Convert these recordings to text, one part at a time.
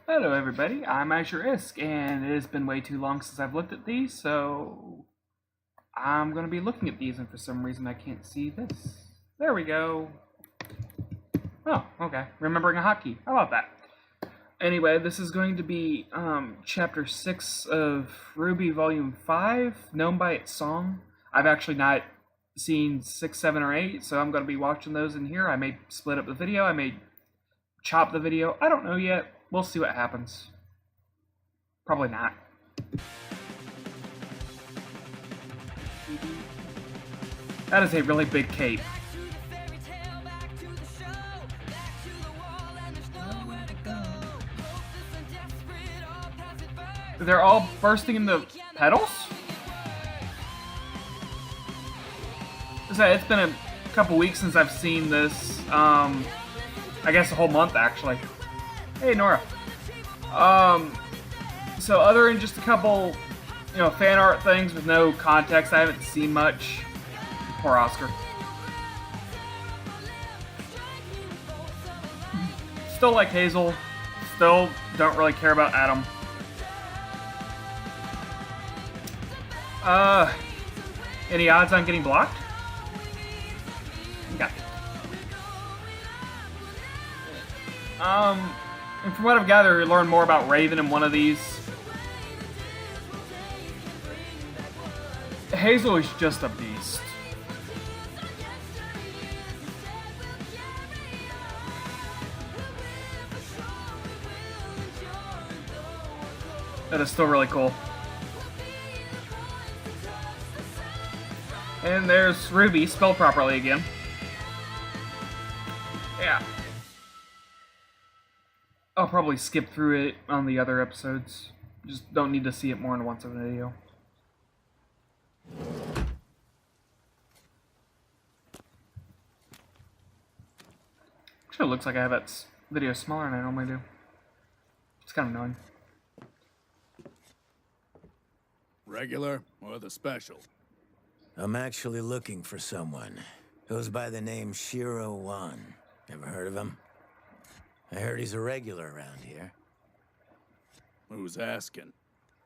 Hello everybody, I'm Isk, and it has been way too long since I've looked at these, so I'm going to be looking at these, and for some reason I can't see this. There we go. Oh, okay. Remembering a hotkey. How about that? Anyway, this is going to be Chapter 6 of RWBY Volume 5, Known by Its Song. I've actually not seen 6, 7, or 8, so I'm going to be watching those in here. I may split up the video, I may chop the video. I don't know yet. We'll see what happens. Probably not. That is a really big cape. They're all bursting in the petals? It's been a couple weeks since I've seen this. I guess a whole month actually. Hey Nora. So other than just a couple, fan art things with no context, I haven't seen much. Poor Oscar. Still like Hazel. Still don't really care about Adam. Any odds on getting blocked? Okay. And from what I've gathered, we learned more about Raven in one of these. Hazel is just a beast. That is still really cool. And there's RWBY, spelled properly again. Yeah. I'll probably skip through it on the other episodes. Just don't need to see it more than once in a video. Actually, it looks like I have that video smaller than I normally do. It's kind of annoying. Regular or the special? I'm actually looking for someone. Goes by the name Shiro Wan. Ever heard of him? I heard he's a regular around here. Who's asking?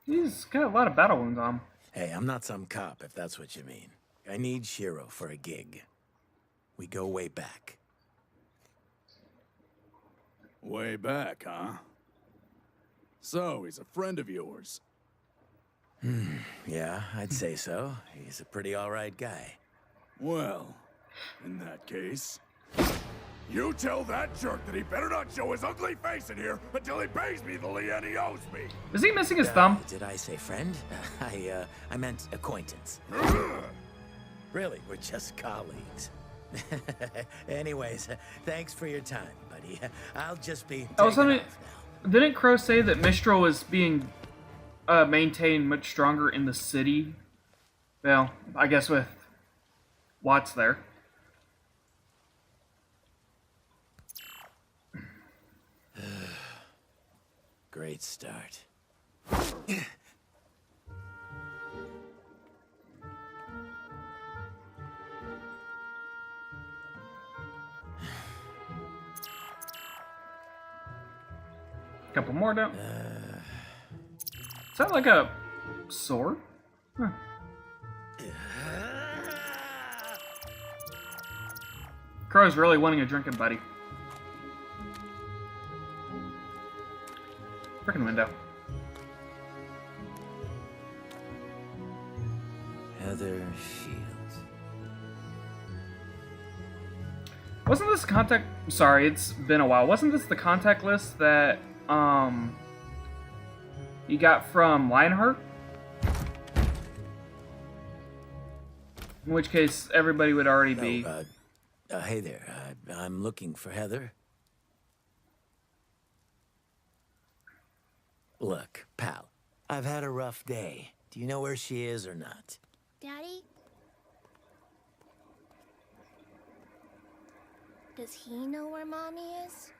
He's got a lot of battle wounds on him. Hey, I'm not some cop, if that's what you mean. I need Shiro for a gig. We go way back. Way back, huh? So, he's a friend of yours? Yeah, I'd say so. He's a pretty alright guy. Well, in that case... You tell that jerk that he better not show his ugly face in here until he pays me the lien he owes me. Is he missing his thumb? Did I say friend? I meant acquaintance. Really, we're just colleagues. Anyways, thanks for your time, buddy. I'll just be taking off now. Didn't Crow say that Mistral is being maintained much stronger in the city? Well, I guess with Watts there. Great start. Couple more down. Is that like a sword? Huh. Crow's really wanting a drinking buddy. Frickin' window. Heather Shields. Wasn't this contact... Sorry, it's been a while. Wasn't this the contact list that, you got from Lionheart? In which case, everybody would already be... Hey there. I'm looking for Heather. Look, pal, I've had a rough day. Do you know where she is or not? Daddy? Does he know where Mommy is?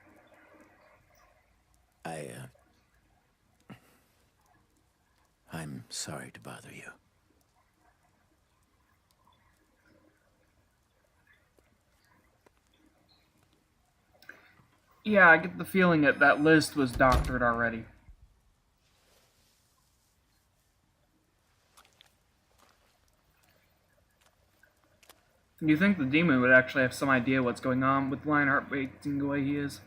I'm sorry to bother you. Yeah, I get the feeling that that list was doctored already. You think the demon would actually have some idea what's going on with Lionheart acting the way he is?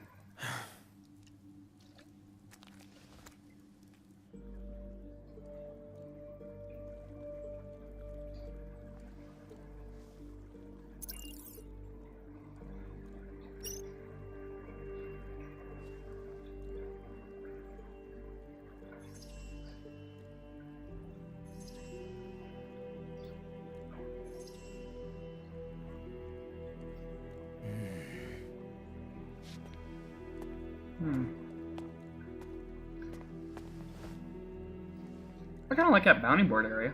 I kind of like that bounty board area.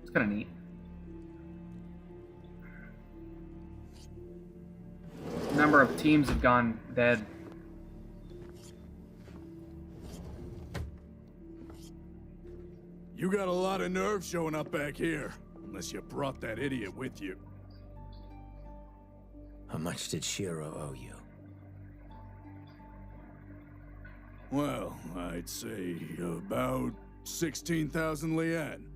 It's kind of neat. A number of teams have gone dead. You got a lot of nerve showing up back here. Unless you brought that idiot with you. How much did Shiro owe you? Well, I'd say about 16,000 lien.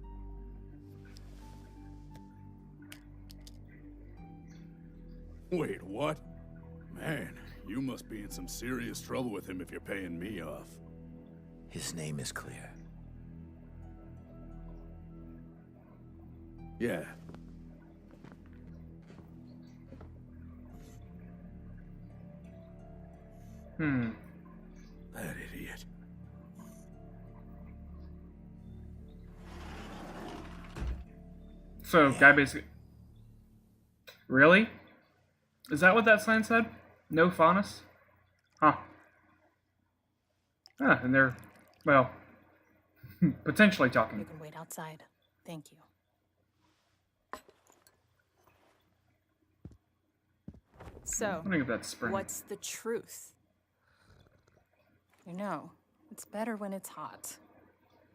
Wait, what? Man, you must be in some serious trouble with him if you're paying me off. His name is clear. Yeah. That idiot. So, guy basically... Really? Is that what that sign said? No faunus? Huh. Ah, and they're, well, potentially You talking. can wait outside. Thank you. So, I wondering if that's spring. what's the truth? You know, it's better when it's hot.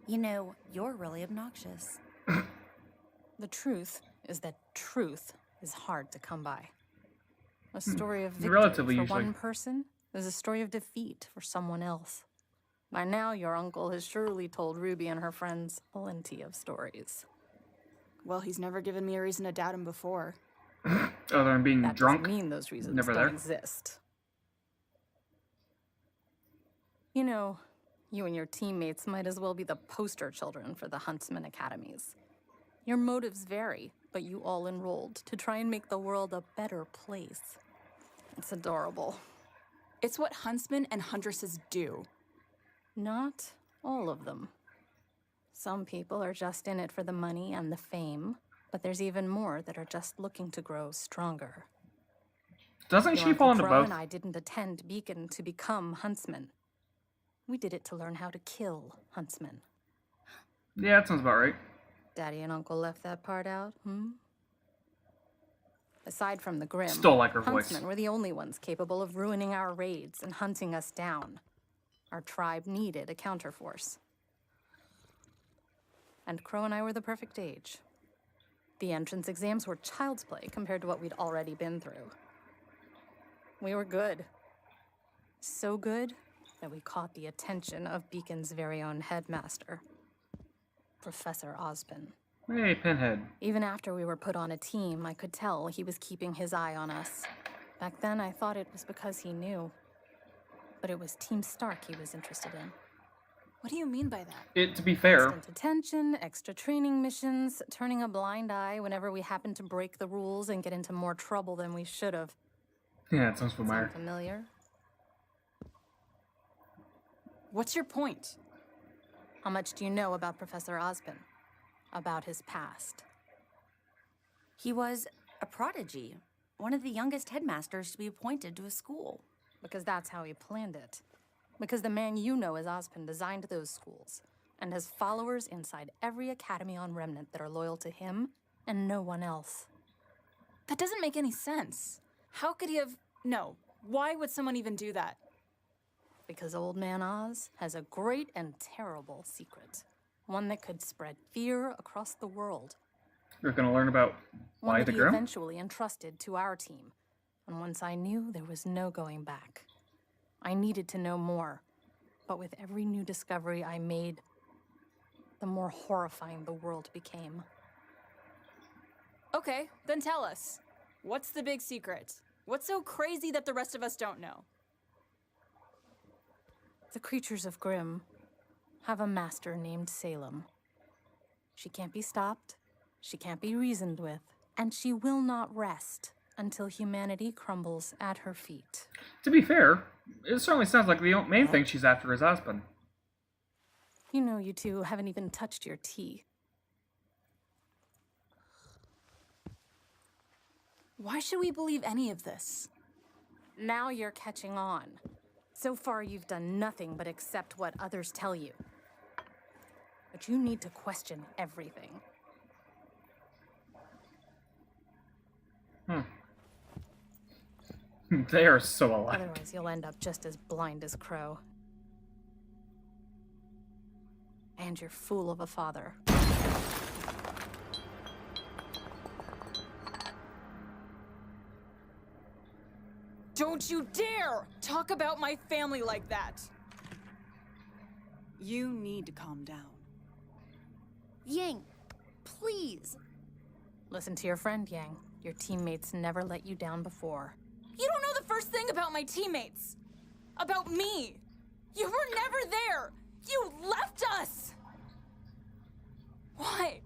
You know, you're really obnoxious. The truth is that truth is hard to come by. A story of victory Relatively for usually. one person is a story of defeat for someone else. By now, your uncle has surely told Ruby and her friends plenty of stories. Well, he's never given me a reason to doubt him before. Other than being That drunk. doesn't mean those reasons Never don't there. exist. You know, you and your teammates might as well be the poster children for the Huntsman Academies. Your motives vary, but you all enrolled to try and make the world a better place. It's adorable. It's what huntsmen and huntresses do. Not all of them. Some people are just in it for the money and the fame, but there's even more that are just looking to grow stronger. Doesn't Your she fall into Uncle Crow both? and I didn't attend Beacon to become huntsmen. We did it to learn how to kill huntsmen. Yeah, that sounds about right. Daddy and Uncle left that part out, Aside from the Grim, Still like her voice. huntsmen were the only ones capable of ruining our raids and hunting us down. Our tribe needed a counterforce. And Crow and I were the perfect age. The entrance exams were child's play compared to what we'd already been through. We were good. So good that we caught the attention of Beacon's very own headmaster, Professor Ozpin. Hey, Pinhead. Even after we were put on a team, I could tell he was keeping his eye on us. Back then, I thought it was because he knew. But it was Team Stark he was interested in. What do you mean by that? To be fair, Constant attention, extra training missions, turning a blind eye whenever we happened to break the rules and get into more trouble than we should have. yeah, it sounds familiar. Sound familiar? What's your point? How much do you know about Professor Ozpin? About his past? He was a prodigy, one of the youngest headmasters to be appointed to a school. Because that's how he planned it. Because the man you know as Ozpin designed those schools, and has followers inside every academy on Remnant that are loyal to him and no one else. That doesn't make any sense. How could he have... No. Why would someone even do that? Because Old Man Oz has a great and terrible secret. One that could spread fear across the world. You're gonna learn about One why that the he Grim? eventually entrusted to our team. And once I knew, there was no going back. I needed to know more. But with every new discovery I made, the more horrifying the world became. Okay, then tell us. What's the big secret? What's so crazy that the rest of us don't know? The creatures of Grimm have a master named Salem. She can't be stopped, she can't be reasoned with, and she will not rest until humanity crumbles at her feet. To be fair, it certainly sounds like the main thing she's after is husband. You know you two haven't even touched your tea. Why should we believe any of this? Now you're catching on. So far you've done nothing but accept what others tell you. But you need to question everything. They are so alike. Otherwise you'll end up just as blind as Crow. And your fool of a father. Don't you dare talk about my family like that! You need to calm down. Yang, please. Listen to your friend, Yang. Your teammates never let you down before. You don't know the first thing about my teammates! About me! You were never there! You left us! Why?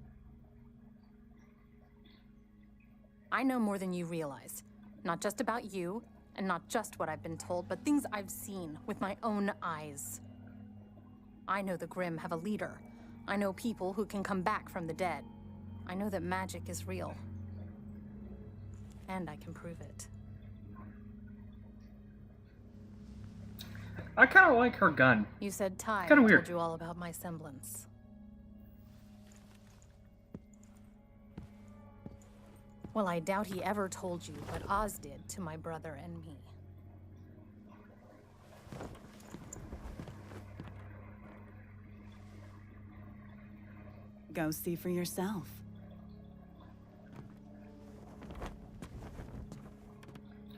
I know more than you realize. Not just about you, and not just what I've been told, but things I've seen with my own eyes. I know the Grimm have a leader. I know people who can come back from the dead. I know that magic is real. And I can prove it. I kind of like her gun. You said Ty Kinda told weird. you all about my semblance. Well, I doubt he ever told you what Oz did to my brother and me. Go see for yourself.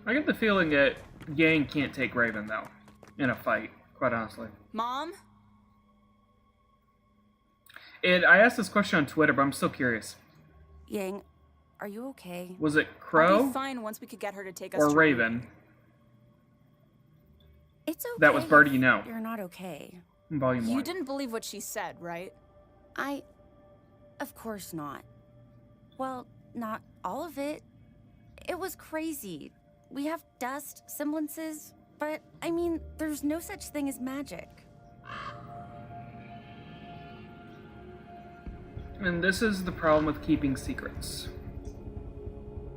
I get the feeling that Yang can't take Raven, though, in a fight, quite honestly. Mom? I asked this question on Twitter, but I'm still curious. Yang, are you okay? Was it I'll Crow be fine once we could get her to take us or to Raven It's okay. that was Birdie You Know? You're not okay. In Volume 1. You didn't believe what she said, right? Of course not. Well, not all of it. It was crazy. We have dust, semblances, but, I mean, there's no such thing as magic. And this is the problem with keeping secrets.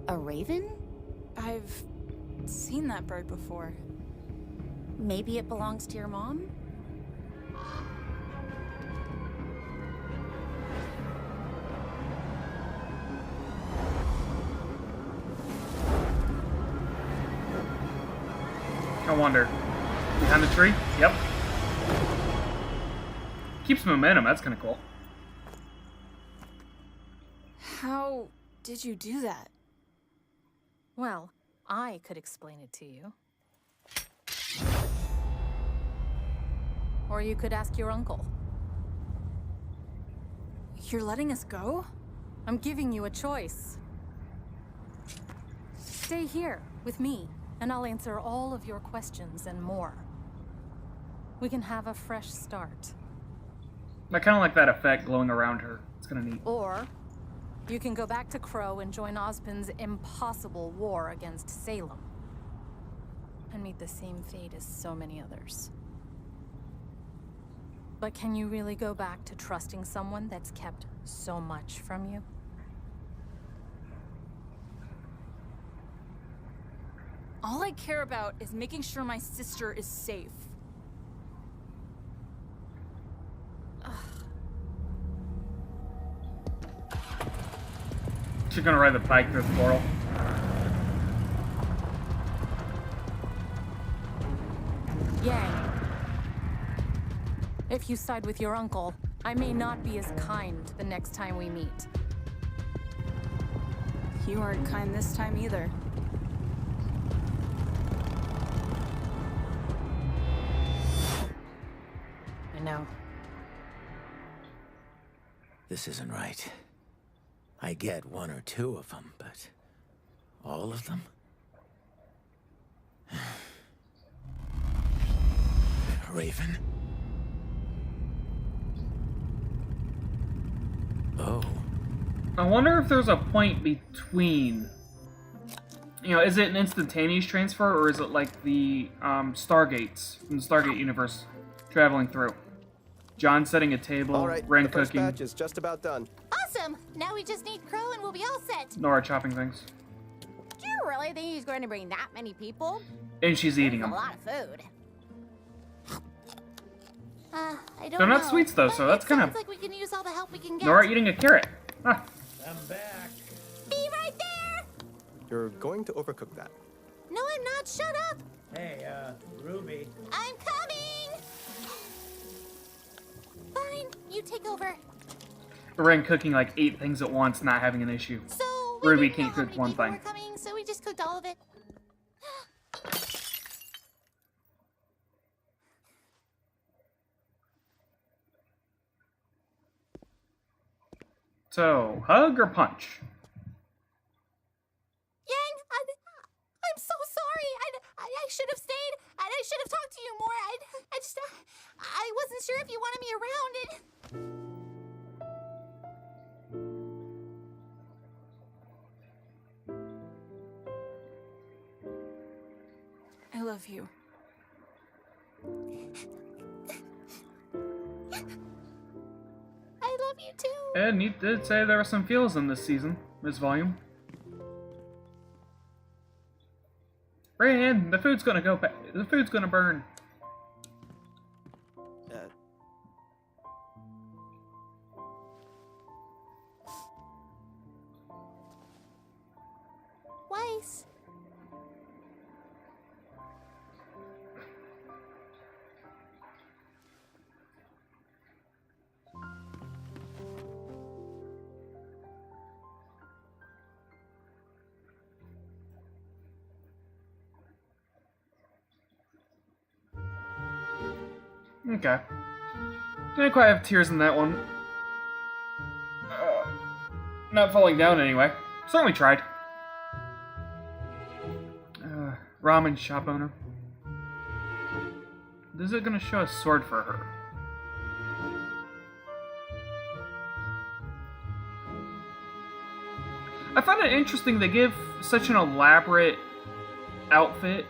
A raven? I've seen that bird before. Maybe it belongs to your mom? I wonder. Behind the tree? Yep. Keeps momentum, that's kind of cool. How did you do that? Well, I could explain it to you. Or you could ask your uncle. You're letting us go? I'm giving you a choice. Stay here with me, and I'll answer all of your questions and more. We can have a fresh start. I kind of like that effect glowing around her. It's kind of neat. Or you can go back to Crow and join Ozpin's impossible war against Salem. And meet the same fate as so many others. But can you really go back to trusting someone that's kept so much from you? All I care about is making sure my sister is safe. She's gonna ride the bike through the portal. Yang. If you side with your uncle, I may not be as kind the next time we meet. You aren't kind this time either. now. This isn't right. I get one or two of them, but all of them? Raven? Oh. I wonder if there's a point between... You know, is it an instantaneous transfer, or is it like the Stargates from the Stargate universe traveling through? John setting a table, All right, Ren the first cooking, batch is just about done. Awesome! Now we just need Crow and we'll be all set. Nora chopping things. Do you really think he's going to bring that many people? And she's eating A them. lot of food. I don't They're not know, sweets, though, but so that's it kind sounds of... like we can use all the help we can get. Nora eating a carrot. Ah. I'm back. Be right there! You're going to overcook that. No, I'm not. Shut up! Hey, Ruby. I'm coming! Fine, you take over. Ren cooking like 8 things at once, not having an issue. So, we Ruby didn't know can't how cook many one people thing. were coming, so we just cooked all of it. So, hug or punch? Yang, I'm so sorry. I should have stayed, and I should have talked to you more. I wasn't sure if you wanted me around. I love you. I love you too. And he did say there were some feels in this season, this volume. Ren, the food's gonna go. The food's gonna burn. Weiss. Okay. Didn't quite have tears in that one. Not falling down anyway. Certainly tried. Ramen shop owner. Is it gonna show a sword for her? I find it interesting they give such an elaborate outfit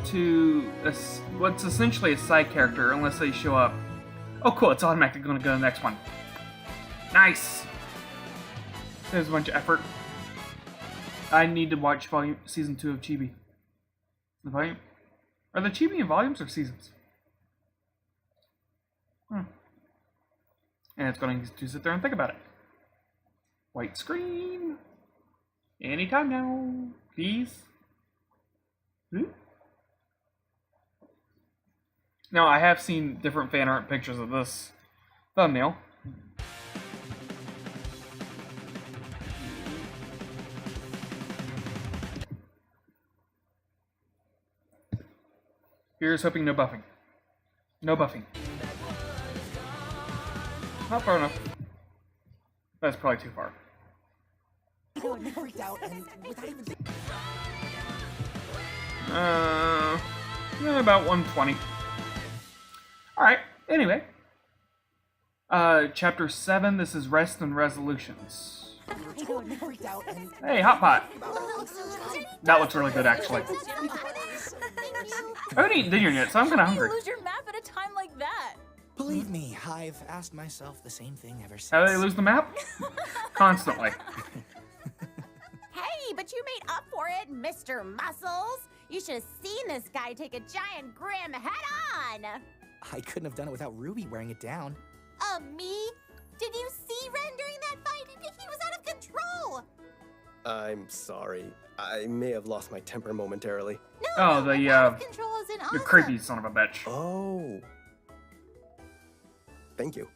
to what's essentially a side character unless they show up. Oh cool, it's automatically going to go to the next one. Nice! There's a bunch of effort. I need to watch season 2 of Chibi. The volume? Are the Chibi in volumes or seasons? And it's going to sit there and think about it. White screen. Anytime now, please. Now, I have seen different fan art pictures of this thumbnail. Here's hoping no buffing. No buffing. Not far enough. That's probably too far. About 120. Alright, anyway. Chapter 7, this is Rest and Resolutions. Hey, Hot Pot. That looks really good, actually. I haven't eaten dinner yet, so I'm kind of hungry. You lose your map at a time like that. Believe me, I've asked myself the same thing ever since. How do they lose the map? Constantly. Hey, but you made up for it, Mr. Muscles. You should have seen this guy take a giant Grim head-on. I couldn't have done it without Ruby wearing it down. Me? Did you see Ren during that fight? He was out of control. I'm sorry. I may have lost my temper momentarily. Oh, Out of control is an the awesome. creepy son of a bitch. Oh. Thank you.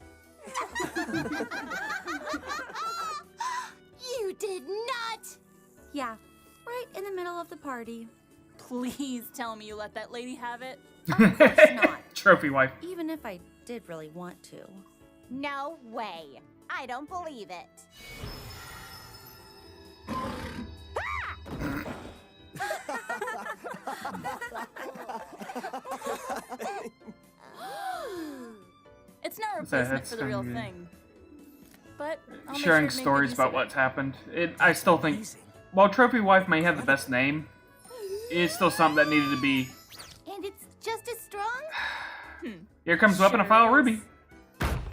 You did not. Yeah, right in the middle of the party. Please tell me you let that lady have it. Of course not. Trophy wife. Even if I did really want to. No way. I don't believe it. It's no What's that? replacement for the real That's thing. But I'll make Sharing sure to make stories good use about of it. what's happened. I still think, while Trophy Wife may have the best name, it's still something that needed to be. And it's just as strong? Here comes Weapon of File Ruby.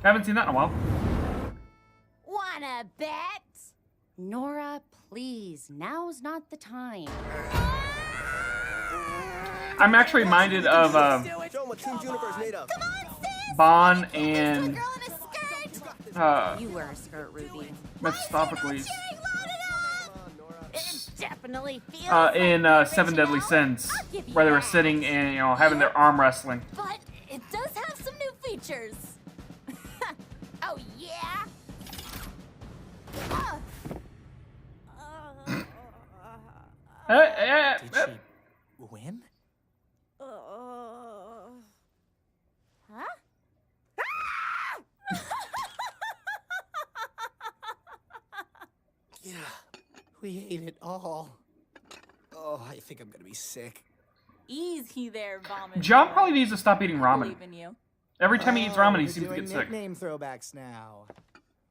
Haven't seen that in a while. Wanna bet? Nora, please. Now's not the time. I'm actually reminded of Show 'em what Team Juniper's made of. Bon and Girl in a skirt? You wear a skirt, Ruby. Mephistopheles It definitely feels in Seven Deadly Sins, where they were sitting and having their arm wrestling. But it does have some new features. Oh, yeah? Did she win? Huh? Yeah, we ate it all. Oh, I think I'm gonna be sick. Easy there, vomit. John probably needs to stop eating I ramen. believe in you. Every time he eats ramen, he we're seems to doing get sick. nickname throwbacks now.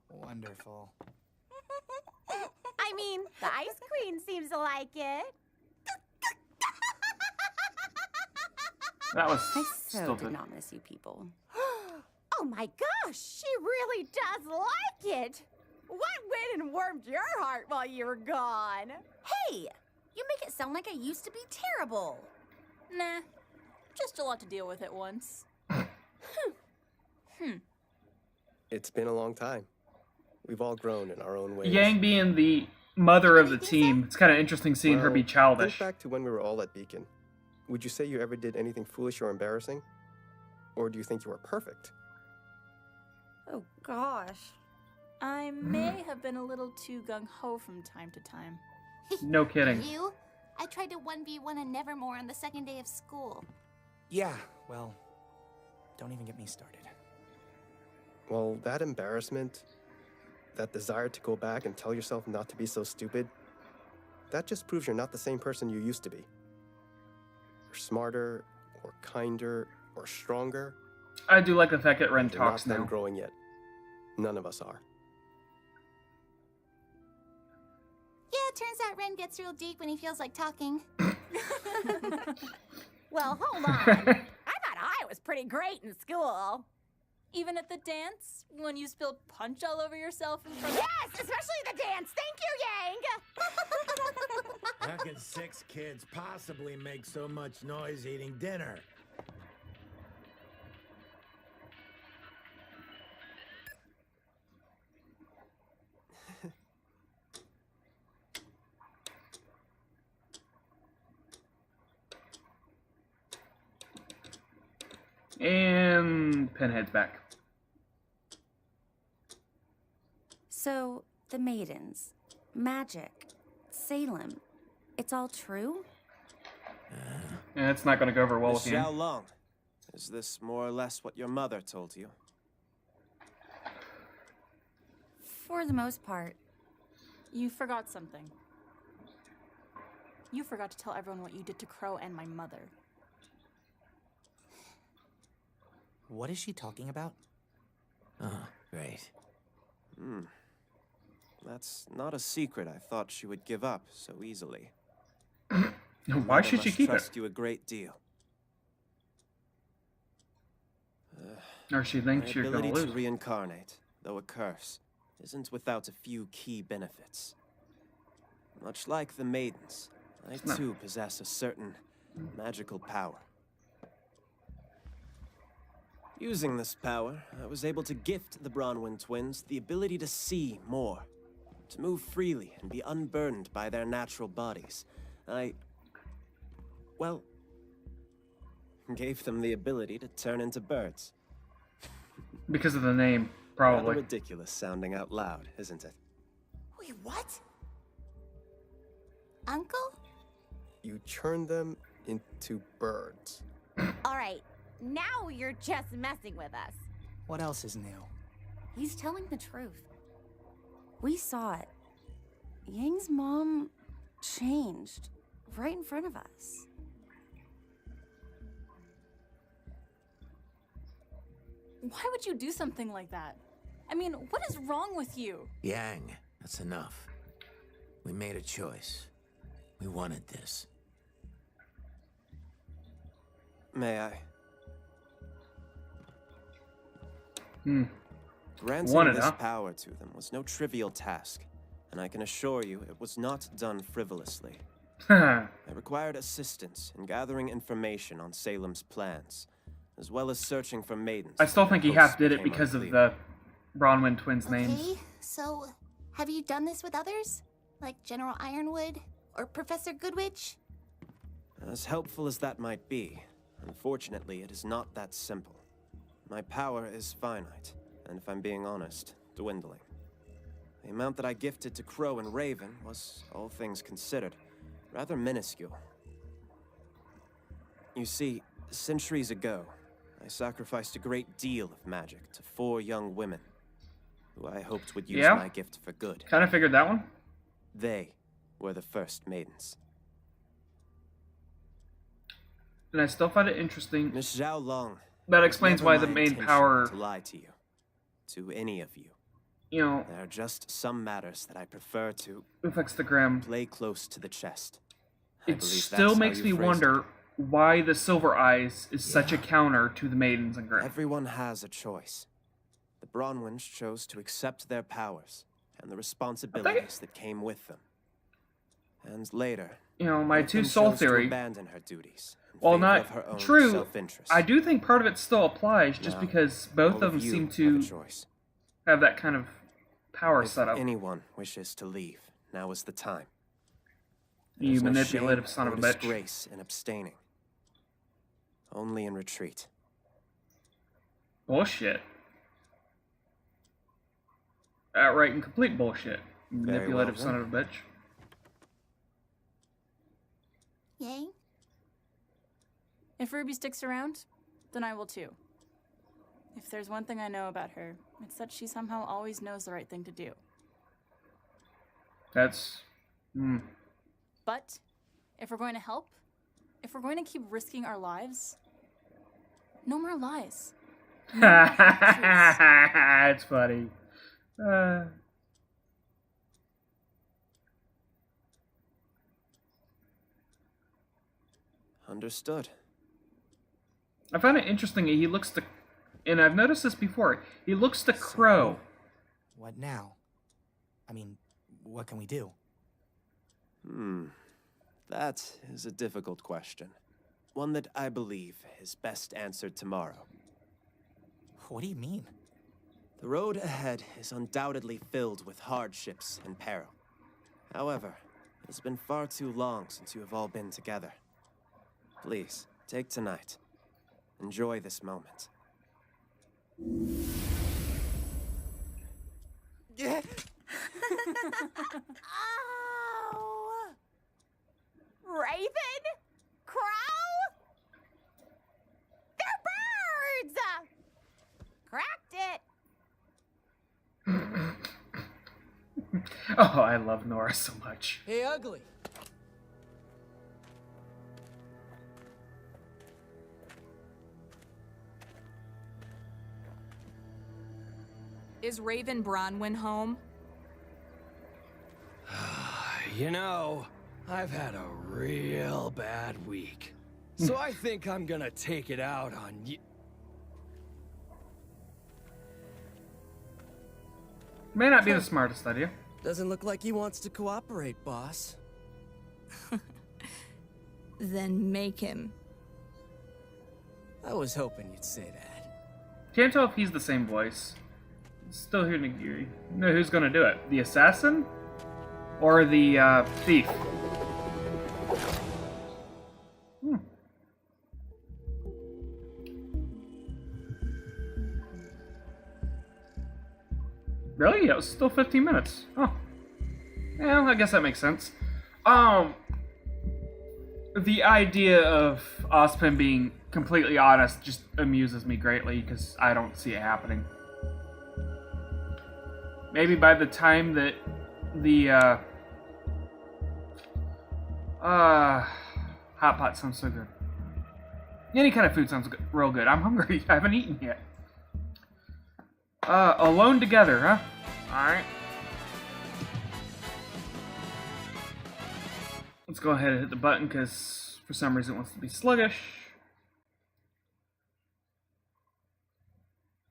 Wonderful. I mean, the Ice Queen seems to like it. That was I so stupid. did not miss you people. Oh my gosh, she really does like it. What went and warmed your heart while you were gone? Hey, you make it sound like I used to be terrible. Nah, just a lot to deal with at once. It's been a long time. We've all grown in our own ways. Yang being the mother of the team, it's kind of interesting seeing her be Well, childish. Think back to when we were all at Beacon. Would you say you ever did anything foolish or embarrassing? Or do you think you were perfect? Oh, gosh. I may have been a little too gung-ho from time to time. No kidding. You? I tried to 1v1 a Nevermore on the second day of school. Yeah, well, don't even get me started. Well, that embarrassment, that desire to go back and tell yourself not to be so stupid, that just proves you're not the same person you used to be. You're smarter, or kinder, or stronger. I do like the fact that Ren You're talks not done now. growing yet. None of us are. Yeah, it turns out Ren gets real deep when he feels like talking. Well, hold on. I thought I was pretty great in school. Even at the dance, when you spilled punch all over yourself in front of— Yes, especially the dance. Thank you, Yang. How can 6 kids possibly make so much noise eating dinner? And Pinhead's back. So, the maidens, magic, Salem, it's all true? Yeah, it's not going to go over well with Miss you. Xiao Long, is this more or less what your mother told you? For the most part. You forgot something. You forgot to tell everyone what you did to Crow and my mother. What is she talking about? Oh, great. That's not a secret I thought she would give up so easily. Why should she keep trust it? you a great deal. Or she thinks My you're going ability to to lose. reincarnate, though a curse, isn't without a few key benefits. Much like the maidens, I too possess a certain magical power. Using this power, I was able to gift the Bronwyn twins the ability to see more, to move freely and be unburdened by their natural bodies. Well, gave them the ability to turn into birds. Because of the name, probably. Rather ridiculous sounding out loud, isn't it? Wait, what? Uncle? You churned them into birds. All right, now you're just messing with us. What else is new? He's telling the truth. We saw it. Yang's mom changed right in front of us. Why would you do something like that? I mean, what is wrong with you? Yang, that's enough. We made a choice. We wanted this. May I? Granting Wanted, this huh? power to them was no trivial task, and I can assure you it was not done frivolously. I required assistance in gathering information on Salem's plans, as well as searching for maidens. I still think he half did it became because of unclear. the Bronwyn twins' names. Okay, so have you done this with others? Like General Ironwood or Professor Goodwitch? As helpful as that might be, unfortunately, it is not that simple. My power is finite, and if I'm being honest, dwindling. The amount that I gifted to Crow and Raven was, all things considered, rather minuscule. You see, centuries ago, I sacrificed a great deal of magic to 4 young women, who I hoped would use Yeah. my gift for good. Kind of figured that one. They were the first maidens. And I still find it interesting. Miss Zhao Long. That explains never why the my main intention power, to lie to you, to any of you. you know, There are just some matters that I prefer to affects the Grim. play close to the chest. I It believe still that's how makes you me phrased wonder it. why the Silver Eyes is such a counter to the Maidens and Grim. Everyone has a choice. The Bronwyns chose to accept their powers and the responsibilities that came with them. And later, You know, my one of two them soul chose to theory, abandon her duties in while favor not of her own true, self-interest. I do think part of it still applies just Now, because both all of them you seem have a to choice. have that kind of power If set up. anyone wishes to leave, now is the time. You There's no manipulative shame son of or a bitch. disgrace in abstaining. Only in retreat. Bullshit. Outright and complete bullshit. Very Manipulative well, son then. of a bitch. Yang? If Ruby sticks around, then I will too. If there's one thing I know about her, it's that she somehow always knows the right thing to do. That's... But if we're going to help, if we're going to keep risking our lives, no more lies. It's funny. Understood. I find it interesting that he looks to... And I've noticed this before. He looks to Crow. What now? I mean, what can we do? That is a difficult question. One that I believe is best answered tomorrow. What do you mean? The road ahead is undoubtedly filled with hardships and peril. However, it has been far too long since you have all been together. Please, take tonight. Enjoy this moment. Oh! Raven? Crow? They're birds! Cracked it! Oh, I love Nora so much. Hey, Ugly. Is Raven Bronwyn home? You know, I've had a real bad week. So I think I'm gonna take it out on you. May not be the smartest idea. Doesn't look like he wants to cooperate, boss. Then make him. I was hoping you'd say that. Can't tell if he's the same voice. Still here to know who's gonna do it. The assassin? Or the thief? Really? It was still 15 minutes. Oh. Yeah, I guess that makes sense. the idea of Ozpin being completely honest just amuses me greatly because I don't see it happening. Maybe by the time that the hot pot sounds so good. Any kind of food sounds good, real good. I'm hungry. I haven't eaten yet. Alone together, huh? Alright. Let's go ahead and hit the button because for some reason it wants to be sluggish.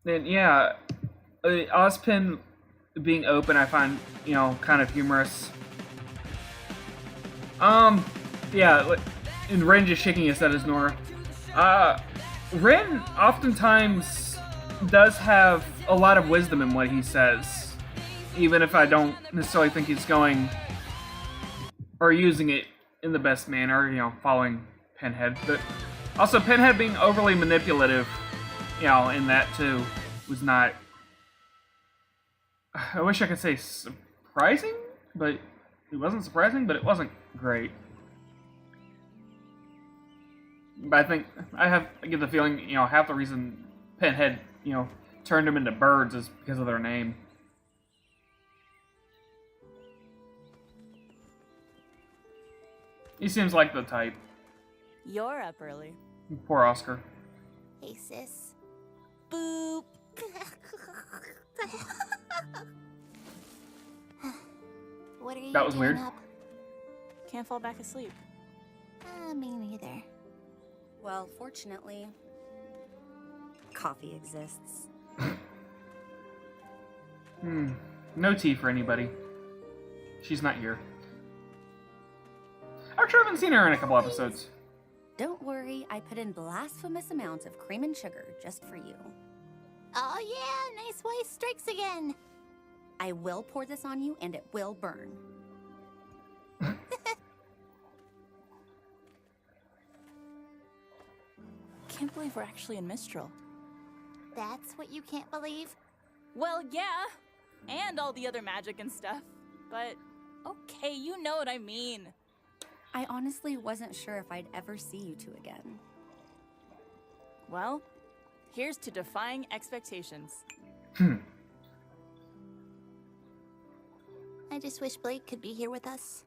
And yeah, Ozpin being open I find, you know, kind of humorous. Yeah, and Ren just shaking his head as Nora. Ren oftentimes does have a lot of wisdom in what he says, even if I don't necessarily think he's going or using it in the best manner, you know, following Pinhead. But also Pinhead being overly manipulative, you know, in that too, was not... I wish I could say surprising, but it wasn't surprising, but it wasn't great. But I get the feeling, you know, half the reason Pinhead, you know, turned them into birds is because of their name. He seems like the type. You're up early. Poor Oscar. Hey, sis. Boop. What are you That was doing weird. up? Can't fall back asleep. Me neither. Well, fortunately, coffee exists. No tea for anybody. She's not here. Actually, I haven't seen her in a couple episodes. Don't worry, I put in blasphemous amounts of cream and sugar just for you. Oh yeah, nice wife strikes again. I will pour this on you, and it will burn. Can't believe we're actually in Mistral. That's what you can't believe? Well, yeah. And all the other magic and stuff. But, okay, you know what I mean. I honestly wasn't sure if I'd ever see you two again. Well, here's to defying expectations. I just wish Blake could be here with us.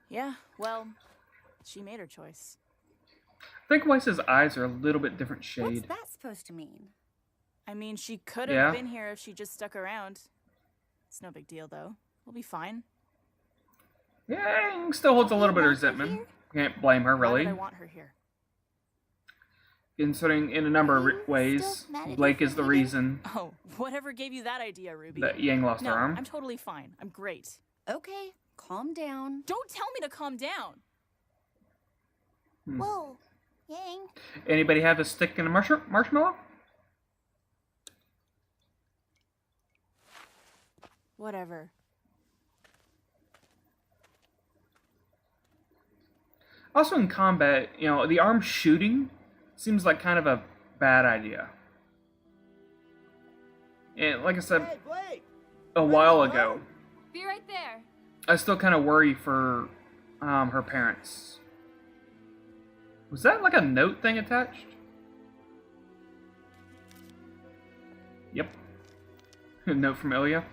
Yeah, well, she made her choice. I think Weiss's eyes are a little bit different What's shade. that supposed to mean? I mean, she could have Yeah. been here if she just stuck around. It's no big deal, though. We'll be fine. Yeah, still holds a little bit of resentment. Can't blame her, Why would really. I want her here? Considering in a number of ways, Blake is the reason Oh, whatever gave you that idea, Ruby? that Yang lost No, her arm. I'm totally fine. I'm great. Okay, calm down. Don't tell me to calm down. Whoa, Yang. Anybody have a stick and a marshmallow? Whatever. Also in combat, you know, the arm shooting seems like kind of a bad idea. And like I said a while ago, Be right there. I still kind of worry for her parents. Was that like a note thing attached? Yep. A note from Ilya.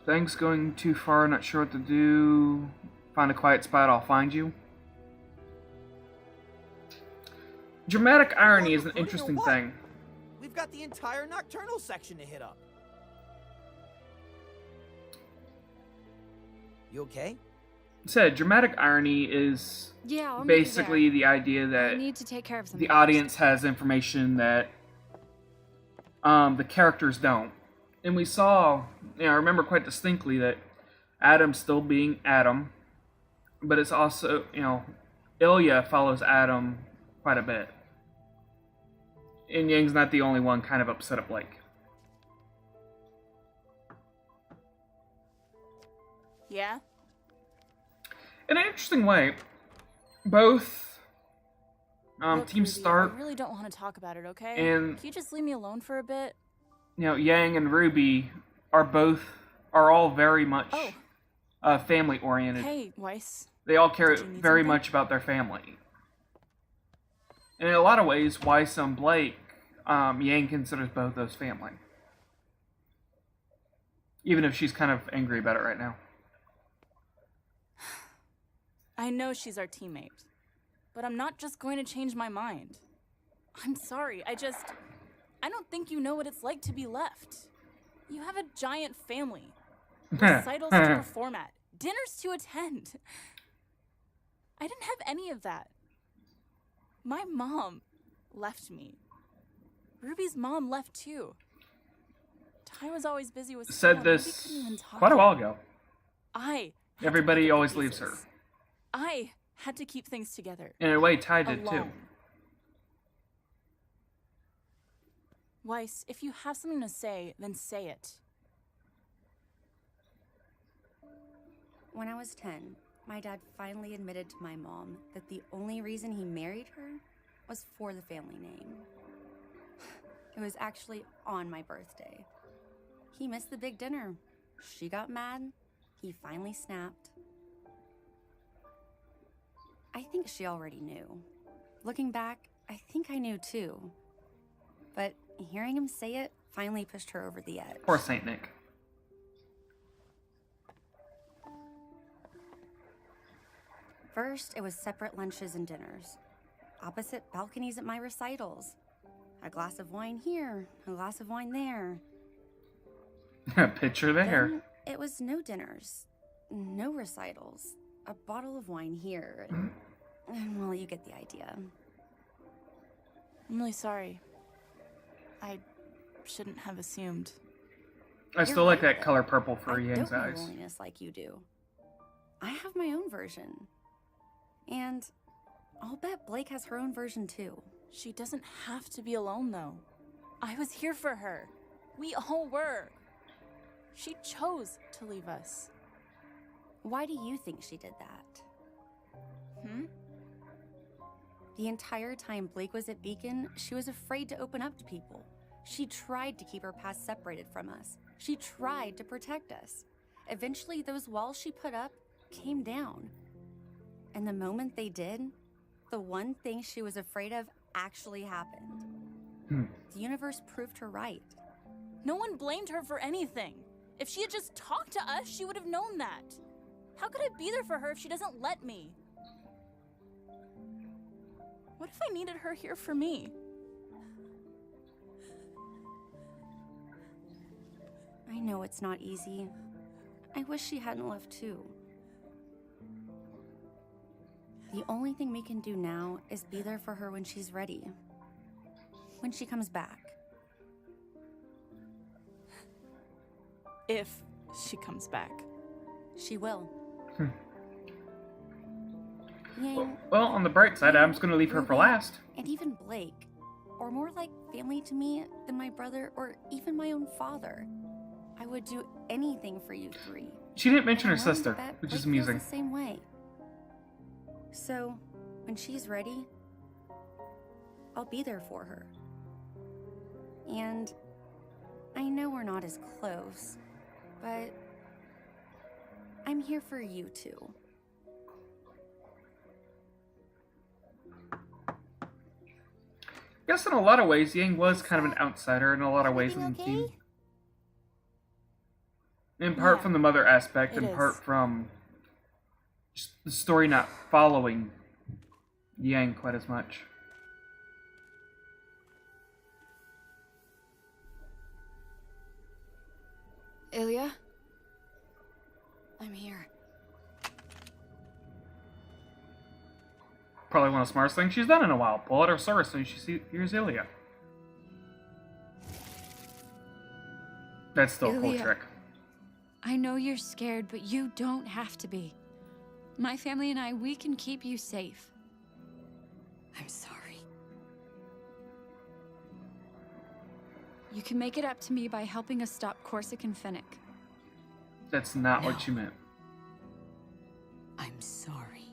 Things going too far, not sure what to do. Find a quiet spot, I'll find you. Dramatic irony is an interesting thing. We've got the entire nocturnal section to hit up. You okay? Said dramatic irony is Yeah, I'll meet you basically there. the idea I that need to take care of something. the audience has information that the characters don't. And we saw, you know, I remember quite distinctly that Adam still being Adam, but it's also, you know, Ilya follows Adam quite a bit. And Yang's not the only one kind of upset at Blake. Yeah? In an interesting way, both Look, Team Ruby, Stark, I really don't want to talk about it, okay? and- Can you just leave me alone for a bit? you know, Yang and Ruby are all very much Oh, family oriented. Hey, Weiss. They all care Did you need very something? much about their family. And in a lot of ways, Weiss and Blake, Yang considers both those family. Even if she's kind of angry about it right now. I know she's our teammate, but I'm not just going to change my mind. I'm sorry, I don't think you know what it's like to be left. You have a giant family, recitals to perform at, dinners to attend. I didn't have any of that. My mom left me. Ruby's mom left too. Ty was always busy with school, Said and Ruby this couldn't even talk quite a to while me. ago. I had to Everybody pick up the always leaves her. pieces. I had to keep things together. In a way, Ty did too. Alone. Weiss, if you have something to say, then say it. When I was 10, my dad finally admitted to my mom that the only reason he married her was for the family name. It was actually on my birthday. He missed the big dinner. She got mad. He finally snapped. I think she already knew. Looking back, I think I knew too. But hearing him say it finally pushed her over the edge. Poor Saint Nick. First, it was separate lunches and dinners. Opposite balconies at my recitals. A glass of wine here, a glass of wine there. Picture there. Then it was no dinners, no recitals, a bottle of wine here, and well, you get the idea. I'm really sorry. I shouldn't have assumed. I still like that color purple for Yang's I don't know eyes. loneliness like you do. I have my own version. And I'll bet Blake has her own version too. She doesn't have to be alone, though. I was here for her. We all were. She chose to leave us. Why do you think she did that? Hmm? The entire time Blake was at Beacon, she was afraid to open up to people. She tried to keep her past separated from us. She tried to protect us. Eventually, those walls she put up came down. And the moment they did, the one thing she was afraid of actually happened. The universe proved her right. No one blamed her for anything. If she had just talked to us, she would have known that. How could I be there for her if she doesn't let me? What if I needed her here for me? I know it's not easy. I wish she hadn't left too. The only thing we can do now is be there for her when she's ready. When she comes back. If she comes back. She will. Yang, Well, on the bright side, I'm just going to leave her for last. and even Blake, or more like family to me than my brother or even my own father. I would do anything for you three. She didn't mention her And I sister, bet which Blake is feels amusing. the same way. So, when she's ready, I'll be there for her. And I know we're not as close, but I'm here for you too. I guess in a lot of ways, Yang was kind of an outsider in a lot of ways in the team. In part Yeah, from the mother aspect, it in part is. from just the story not following Yang quite as much. Ilya? I'm here. Probably one of the smartest things she's done in a while. Pull out her sword as soon as she hears Ilya. That's still a cool Ilya. trick. I know you're scared, but you don't have to be. My family and I, we can keep you safe. I'm sorry. You can make it up to me by helping us stop Corsic and Fennec. That's not what you meant. I'm sorry.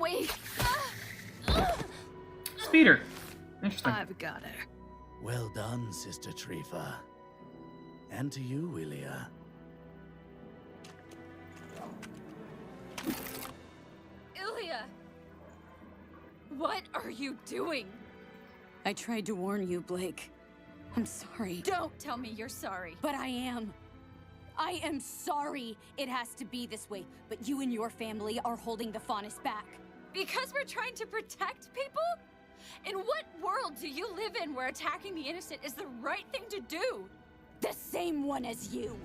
Wait. Speeder. Interesting. I've got her. Well done, Sister Trifa. And to you, Willia. Ilya! What are you doing? I tried to warn you, Blake. I'm sorry. Don't tell me you're sorry. But I am. I am sorry it has to be this way, but you and your family are holding the Faunus back. Because we're trying to protect people? In what world do you live in where attacking the innocent is the right thing to do? The same one as you.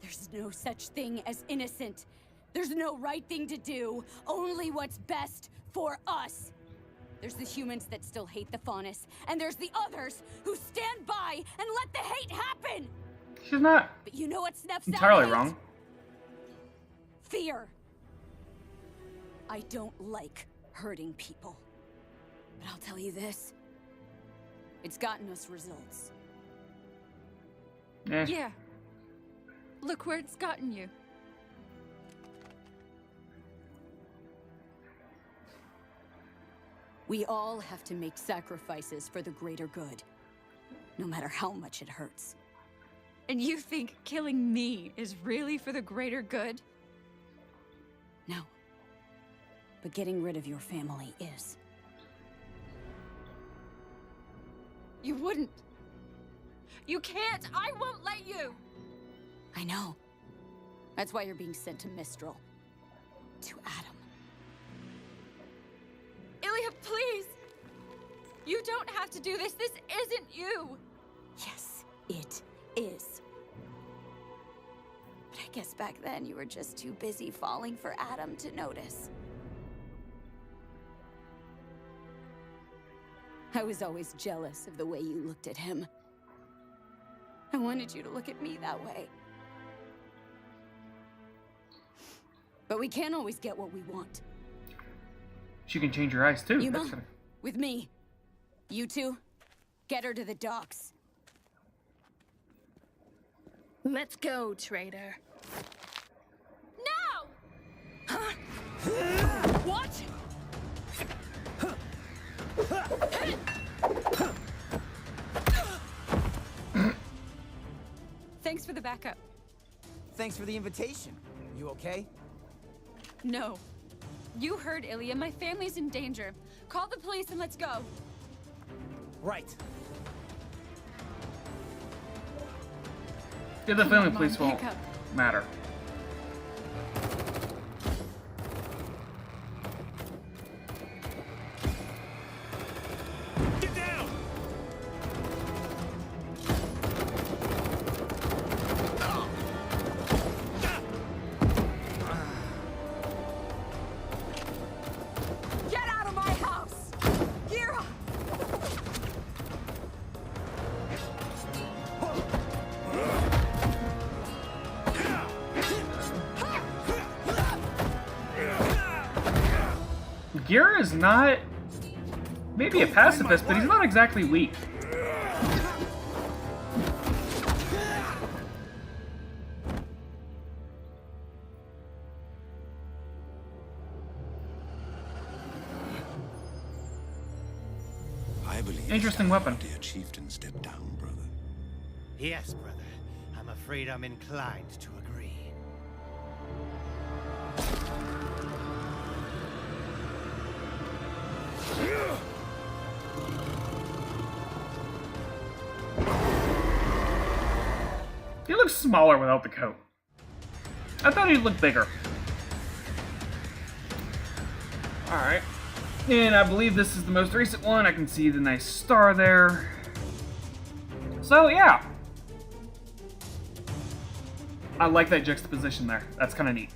There's no such thing as innocent. There's no right thing to do, only what's best for us. There's the humans that still hate the Faunus, and there's the others who stand by and let the hate happen. She's not But you know what snuffs entirely out hate? wrong. Fear. I don't like hurting people. But I'll tell you this. It's gotten us results. Yeah. Look where it's gotten you. We all have to make sacrifices for the greater good, no matter how much it hurts. And you think killing me is really for the greater good? No. But getting rid of your family is. You wouldn't. You can't. I won't let you. I know. That's why you're being sent to Mistral. To Adam. Ilya, please. You don't have to do this. This isn't you. Yes, it is. But I guess back then you were just too busy falling for Adam to notice. I was always jealous of the way you looked at him. I wanted you to look at me that way. But we can't always get what we want. She can change her eyes too. Yuma, That's gonna... with me. You two, get her to the docks. Let's go, traitor. No! What? Thanks for the backup. Thanks for the invitation. You okay? No. You heard Ilya. My family's in danger. Call the police and let's go. Right. Yeah, the family Come on, police won't pick up. matter. Get down! Get out of my house! Gira! Gira is not maybe a pacifist, but he's not exactly weak. I believe Interesting weapon. dear chieftain stepped down, brother. Yes, brother. I'm afraid I'm inclined to agree. He looks smaller without the coat. I thought he'd look bigger. Alright. And I believe this is the most recent one. I can see the nice star there. So, yeah. I like that juxtaposition there. That's kind of neat.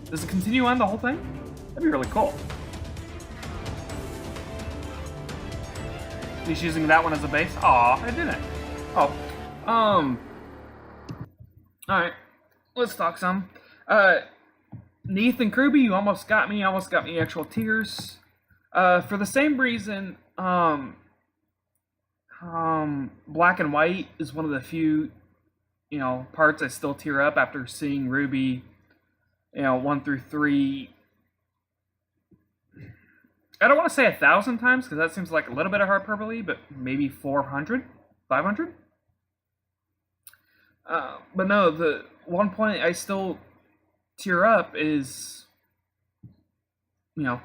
Does it continue on the whole thing? That'd be really cool. He's using that one as a base? Aw, I didn't. Oh. Alright. Let's talk some. Neith and RWBY, you almost got me actual tears. For the same reason, Black and White is one of the few, parts I still tear up after seeing RWBY, 1 through 3, I don't want to say 1,000 times, because that seems like a little bit of hyperbole, but maybe 400? 500? But no, the one point I still tear up is, you know,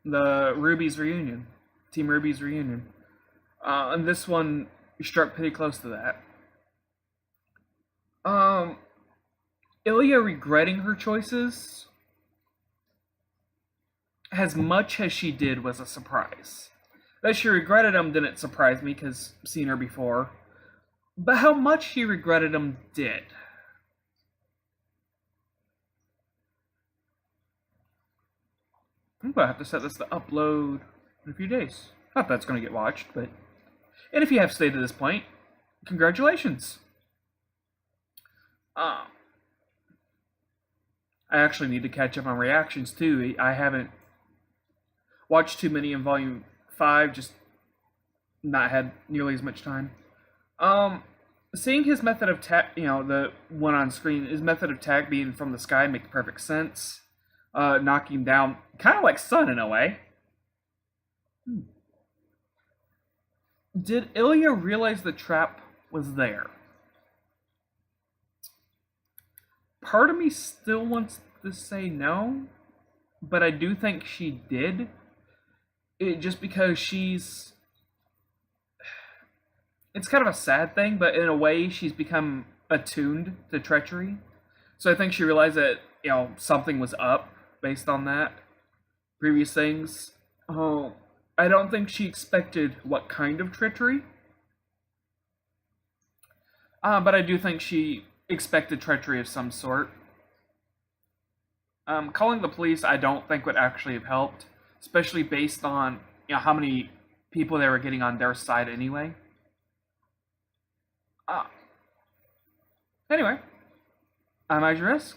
the RWBY's reunion. Team RWBY's reunion. And this one struck pretty close to that. Ilya regretting her choices, as much as she did, was a surprise. That she regretted them didn't surprise me, because I've seen her before. But how much she regretted them did. I'm gonna have to set this to upload in a few days. Not that it's gonna get watched, but... And if you have stayed to this point, congratulations! I actually need to catch up on reactions too. I haven't watched too many in Volume 5, just not had nearly as much time. Seeing his method of attack, you know, the one on screen, his method of attack being from the sky makes perfect sense. Knocking down, kind of like Sun in a way. Did Ilya realize the trap was there? Part of me still wants to say no, but I do think she did. Just because she's... It's kind of a sad thing, but in a way she's become attuned to treachery. So I think she realized that, you know, something was up based on that. Previous things. Oh, I don't think she expected what kind of treachery. But I do think she expected treachery of some sort. Calling the police I don't think would actually have helped. Especially based on, you know, how many people they were getting on their side anyway. Anyway, I'm Isk.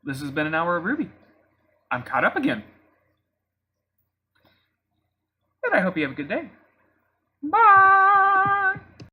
This has been an hour of RWBY. I'm caught up again. And I hope you have a good day. Bye!